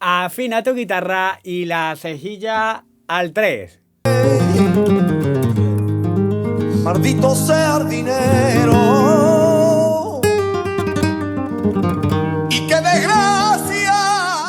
Afina tu guitarra y la cejilla al 3. Maldito sea el dinero. Y qué desgracia.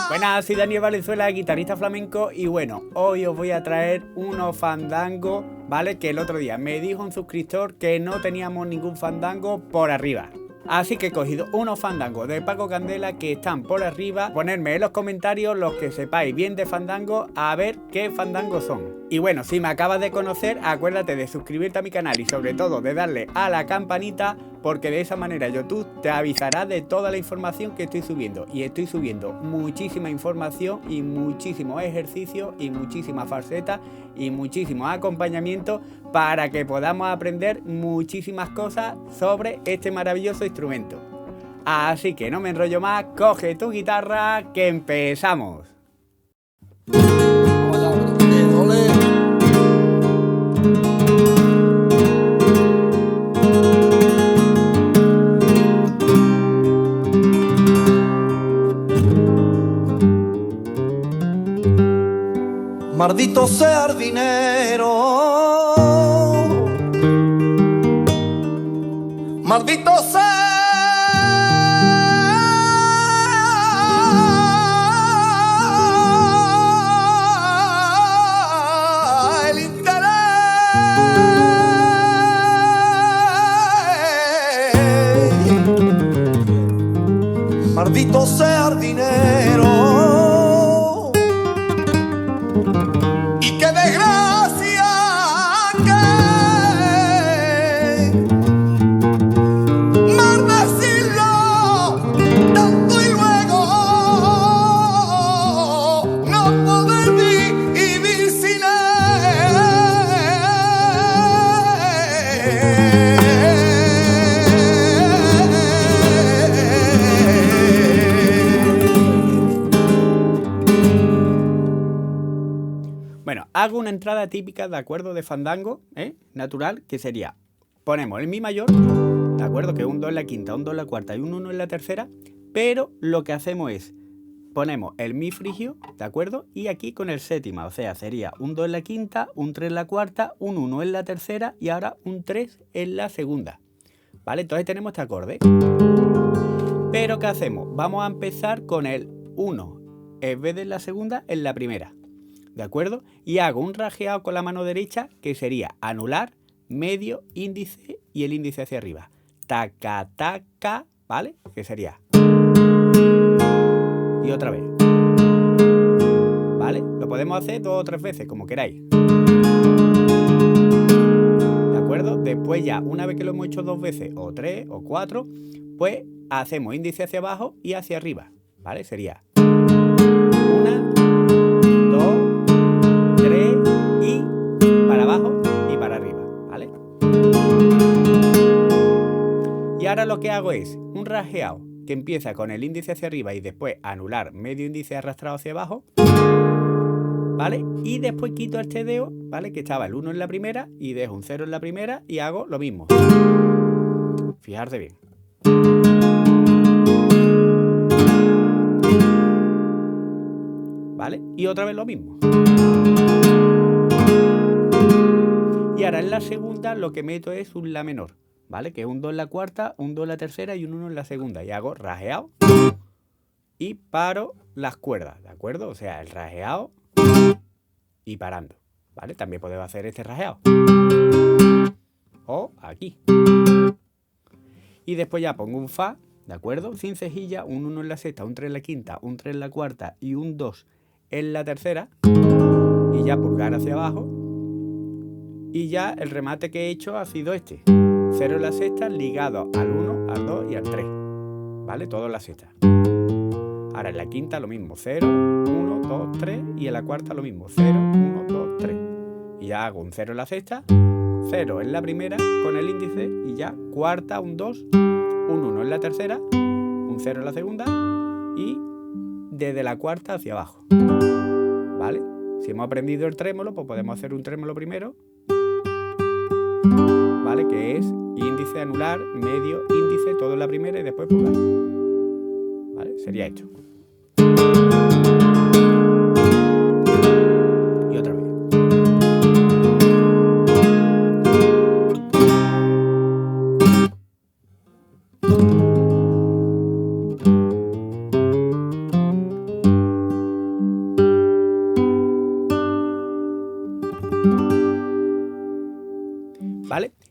Buenas, soy Daniel Valenzuela, guitarrista flamenco. Y bueno, hoy os voy a traer unos fandangos, ¿vale? Que el otro día me dijo un suscriptor que no teníamos ningún fandango por arriba. Así que he cogido unos fandangos de Paco Candela que están por arriba. Ponedme en los comentarios los que sepáis bien de fandango, a ver qué fandangos son. Y bueno, si me acabas de conocer, acuérdate de suscribirte a mi canal y sobre todo de darle a la campanita, porque de esa manera YouTube te avisará de toda la información que estoy subiendo. Y estoy subiendo muchísima información y muchísimos ejercicios y muchísimas falsetas y muchísimos acompañamientos para que podamos aprender muchísimas cosas sobre este maravilloso instrumento. Así que no me enrollo más, coge tu guitarra que empezamos. Maldito sea el dinero. Maldito sea el interés. Maldito sea el dinero. Y qué desgracia que maldecirlo tanto y luego no poder vivir sin Bueno, hago una entrada típica de acuerdo de fandango, natural, que sería, ponemos el mi mayor, de acuerdo, que es un do en la quinta, un do en la cuarta y un 1 en la tercera, pero lo que hacemos es, ponemos el mi frigio, de acuerdo, y aquí con el séptima, o sea, sería un do en la quinta, un 3 en la cuarta, un 1 en la tercera y ahora un 3 en la segunda, ¿vale? Entonces tenemos este acorde. Pero ¿qué hacemos? Vamos a empezar con el 1 en vez de en la segunda, en la primera. ¿De acuerdo? Y hago un rajeado con la mano derecha que sería anular, medio, índice y el índice hacia arriba. Taca, taca, ¿vale? Que sería. Y otra vez. ¿Vale? Lo podemos hacer 2 o 3 veces, como queráis. ¿De acuerdo? Después ya, una vez que lo hemos hecho 2 veces, o 3 o 4, pues hacemos índice hacia abajo y hacia arriba. ¿Vale? Sería. Y ahora lo que hago es un rajeado que empieza con el índice hacia arriba y después anular, medio índice arrastrado hacia abajo, ¿vale? Y después quito este dedo, ¿vale? Que estaba el 1 en la primera y dejo un 0 en la primera y hago lo mismo. Fijarse bien. ¿Vale? Y otra vez lo mismo. Y ahora en la segunda lo que meto es un la menor, ¿vale? Que es un do en la cuarta, un do en la tercera y un 1 en la segunda. Y hago rajeado y paro las cuerdas, ¿de acuerdo? O sea, el rajeado y parando, ¿vale? También podemos hacer este rajeado. O aquí. Y después ya pongo un fa, ¿de acuerdo? Sin cejilla, un 1 en la sexta, un 3 en la quinta, un 3 en la cuarta y un 2 en la tercera. Y ya pulgar hacia abajo. Y ya el remate que he hecho ha sido este. 0 en la sexta ligado al 1, al 2 y al 3. ¿Vale? Todo en la sexta. Ahora en la quinta lo mismo. 0, 1, 2, 3. Y en la cuarta lo mismo. 0, 1, 2, 3. Y ya hago un 0 en la sexta, 0 en la primera con el índice y ya cuarta, un 2, un 1 en la tercera, un 0 en la segunda y desde la cuarta hacia abajo. ¿Vale? Si hemos aprendido el trémolo, pues podemos hacer un trémolo primero. ¿Vale? Que es índice, anular, medio, índice, todo en la primera y después pulgar. ¿Vale? Sería esto.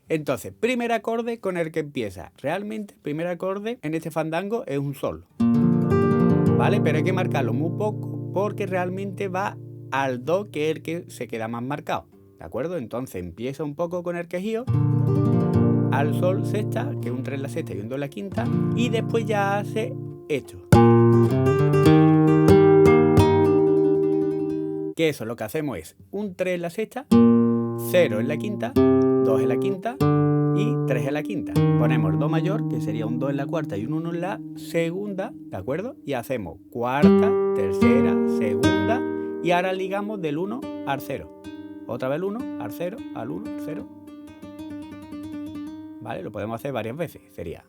Entonces, primer acorde con el que empieza. Realmente, el primer acorde en este fandango es un sol. ¿Vale? Pero hay que marcarlo muy poco porque realmente va al do, que es el que se queda más marcado. ¿De acuerdo? Entonces empieza un poco con el quejío, al sol sexta, que es un 3 en la sexta y un 2 en la quinta, y después ya hace esto. Que eso lo que hacemos es un 3 en la sexta, 0 en la quinta, 2 en la quinta y 3 en la quinta. Ponemos el do mayor, que sería un 2 en la cuarta y un 1 en la segunda, ¿de acuerdo? Y hacemos cuarta, tercera, segunda, y ahora ligamos del 1 al 0. Otra vez el 1 al 0, al 1, al 0. ¿Vale? Lo podemos hacer varias veces. Sería...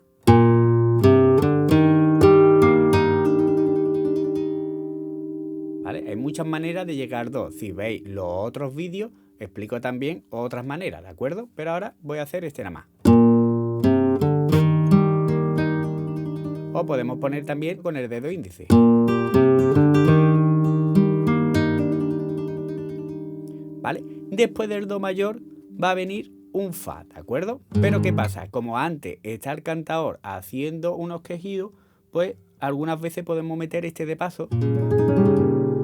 ¿Vale? Hay muchas maneras de llegar al do. Si veis los otros vídeos, explico también otras maneras, ¿de acuerdo? Pero ahora voy a hacer este nada más. O podemos poner también con el dedo índice. ¿Vale? Después del do mayor va a venir un fa, ¿de acuerdo? Pero ¿qué pasa? Como antes está el cantador haciendo unos quejidos, pues algunas veces podemos meter este de paso,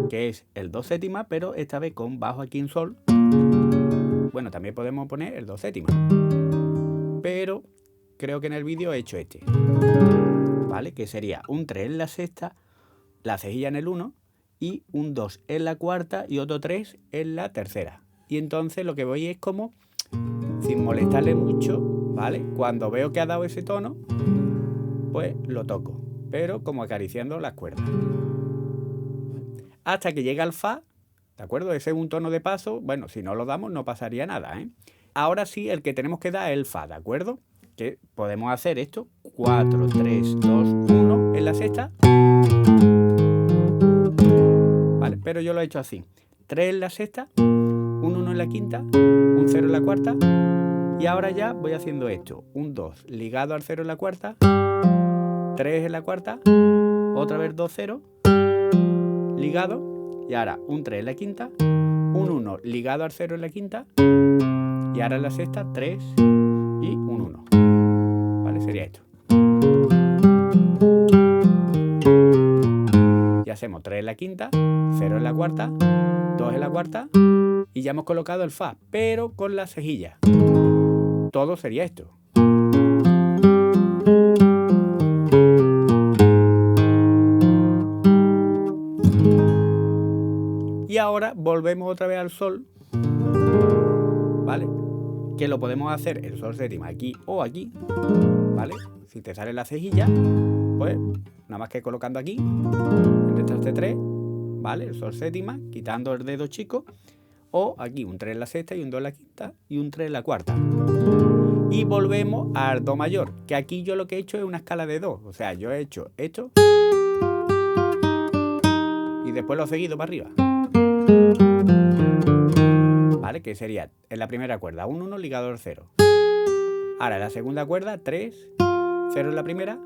que es el do séptima, pero esta vez con bajo aquí en sol. Bueno, también podemos poner el do séptima, pero creo que en el vídeo he hecho este, ¿vale? Que sería un 3 en la sexta, la cejilla en el 1 y un 2 en la cuarta y otro 3 en la tercera. Y entonces lo que voy es como, sin molestarle mucho, ¿vale? Cuando veo que ha dado ese tono, pues lo toco, pero como acariciando las cuerdas. Hasta que llega al fa, ¿de acuerdo? Ese es un tono de paso. Bueno, si no lo damos no pasaría nada, ¿eh? Ahora sí, el que tenemos que dar es el fa, ¿de acuerdo? Que podemos hacer esto, 4, 3, 2, 1 en la sexta. Vale, pero yo lo he hecho así. 3 en la sexta, un 1 en la quinta, un 0 en la cuarta. Y ahora ya voy haciendo esto. Un 2 ligado al 0 en la cuarta, 3 en la cuarta, otra vez 2, 0. Ligado, y ahora un 3 en la quinta, un 1 ligado al 0 en la quinta, y ahora en la sexta 3 y un 1. ¿Vale? Sería esto. Y hacemos 3 en la quinta, 0 en la cuarta, 2 en la cuarta, y ya hemos colocado el fa, pero con la cejilla. Todo sería esto. Y ahora volvemos otra vez al sol, ¿vale? Que lo podemos hacer el sol séptima aquí o aquí, ¿vale? Si te sale la cejilla, pues nada más que colocando aquí, entre este 3, ¿vale? El sol séptima, quitando el dedo chico, o aquí un 3 en la sexta y un 2 en la quinta y un 3 en la cuarta. Y volvemos al do mayor, que aquí yo lo que he hecho es una escala de do, o sea, yo he hecho esto y después lo he seguido para arriba. ¿Vale? Que sería en la primera cuerda un 1 ligado al 0. Ahora en la segunda cuerda 3, 0 en la primera.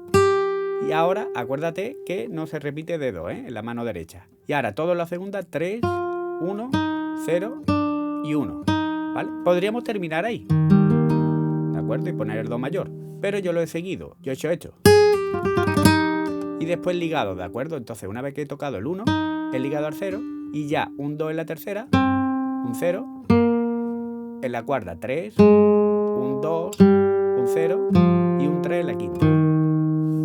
Y ahora acuérdate que no se repite dedo, ¿eh? En la mano derecha. Y ahora todo en la segunda 3, 1, 0 y 1. ¿Vale? Podríamos terminar ahí, ¿de acuerdo? Y poner el do mayor. Pero yo lo he seguido, yo he hecho esto. Y después ligado, ¿de acuerdo? Entonces una vez que he tocado el 1, he ligado al 0. Y ya un 2 en la tercera, un 0, en la cuarta 3, un 2, un 0 y un 3 en la quinta.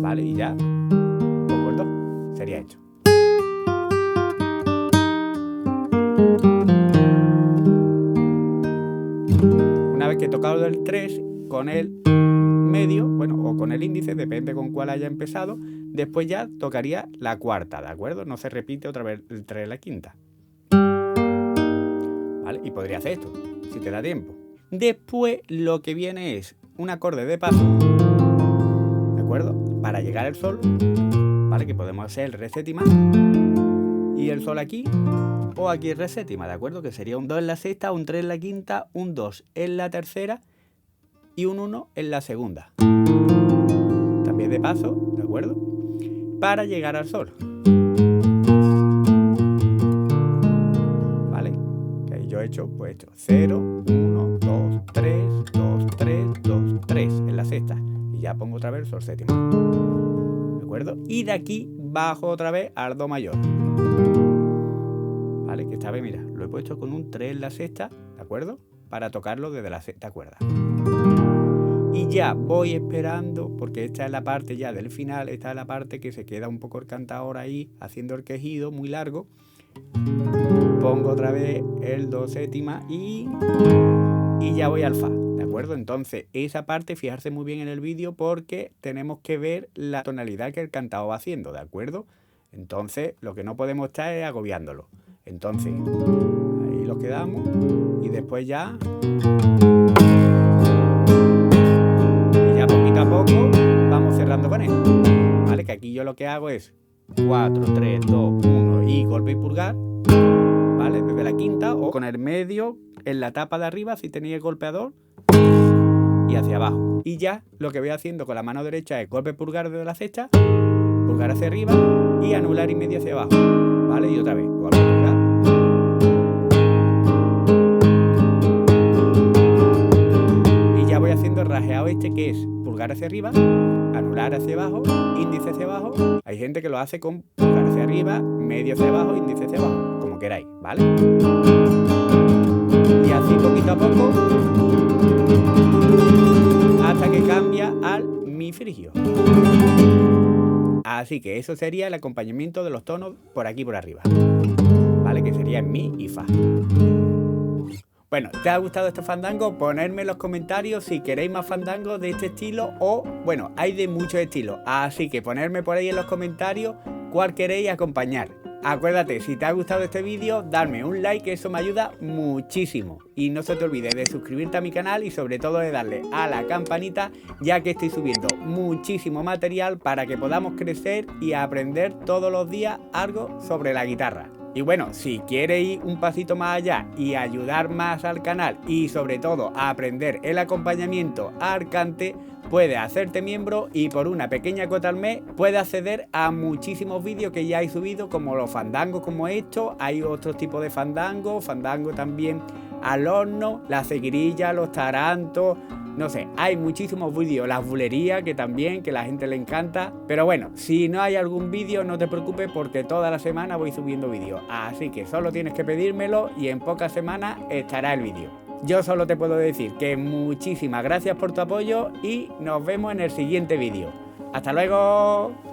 ¿Vale? Y ya, pongo el 2, sería esto. Una vez que he tocado el 3 con el medio, bueno, o con el índice, depende con cuál haya empezado, después ya tocaría la cuarta, ¿de acuerdo? No se repite otra vez el 3 en la quinta. ¿Vale? Y podría hacer esto, si te da tiempo. Después lo que viene es un acorde de paso, ¿de acuerdo? Para llegar al sol, ¿vale? Que podemos hacer el re séptima y el sol aquí, o aquí el re séptima, ¿de acuerdo? Que sería un 2 en la sexta, un 3 en la quinta, un 2 en la tercera y un 1 en la segunda. También de paso, ¿de acuerdo? Para llegar al sol. ¿Vale? Que yo he hecho pues esto. 0, 1, 2, 3, 2, 3, otra vez el sol séptimo. ¿De acuerdo? Y de aquí bajo otra vez al do mayor. ¿Vale? Que esta vez, mira, lo he puesto con un 3 en la sexta, ¿de acuerdo? Para tocarlo desde la sexta cuerda. Y ya voy esperando, porque esta es la parte ya del final, esta es la parte que se queda un poco el cantador ahí, haciendo el quejido muy largo. Pongo otra vez el do séptima y ya voy al fa, ¿de acuerdo? Entonces, esa parte, fijarse muy bien en el vídeo porque tenemos que ver la tonalidad que el cantador va haciendo, ¿de acuerdo? Entonces, lo que no podemos estar es agobiándolo. Entonces, ahí lo quedamos y después ya... Y ya poquito a poco vamos cerrando con él, ¿vale? Que aquí yo lo que hago es 4, 3, 2, 1 y golpe y pulgar, ¿vale? Desde la quinta o con el medio en la tapa de arriba si tenéis el golpeador y hacia abajo. Y ya lo que voy haciendo con la mano derecha es golpe y pulgar desde la sexta, pulgar hacia arriba y anular y medio hacia abajo, ¿vale? Y otra vez, golpe y pulgar. Y ya voy haciendo el rajeado este que es pulgar hacia arriba, anular hacia abajo, índice hacia abajo. Hay gente que lo hace con pulgar hacia arriba, medio hacia abajo, índice hacia abajo, como queráis, ¿vale? Y así poquito a poco hasta que cambia al mi frigio. Así que eso sería el acompañamiento de los tonos por aquí por arriba, ¿vale? Que sería mi y fa. Bueno, ¿te ha gustado este fandango? Ponedme en los comentarios si queréis más fandangos de este estilo o, bueno, hay de muchos estilos. Así que ponedme por ahí en los comentarios cuál queréis acompañar. Acuérdate, si te ha gustado este vídeo, darme un like, que eso me ayuda muchísimo. Y no se te olvide de suscribirte a mi canal y sobre todo de darle a la campanita, ya que estoy subiendo muchísimo material para que podamos crecer y aprender todos los días algo sobre la guitarra. Y bueno, si quieres ir un pasito más allá y ayudar más al canal y sobre todo a aprender el acompañamiento al cante, puedes hacerte miembro y por una pequeña cuota al mes puedes acceder a muchísimos vídeos que ya he subido, como los fandangos como estos. Hay otros tipos de fandango también al horno, la seguirilla, los tarantos, no sé, hay muchísimos vídeos, las bulerías que también, que la gente le encanta. Pero bueno, si no hay algún vídeo no te preocupes porque toda la semana voy subiendo vídeos, así que solo tienes que pedírmelo y en pocas semanas estará el vídeo. Yo solo te puedo decir que muchísimas gracias por tu apoyo y nos vemos en el siguiente vídeo. ¡Hasta luego!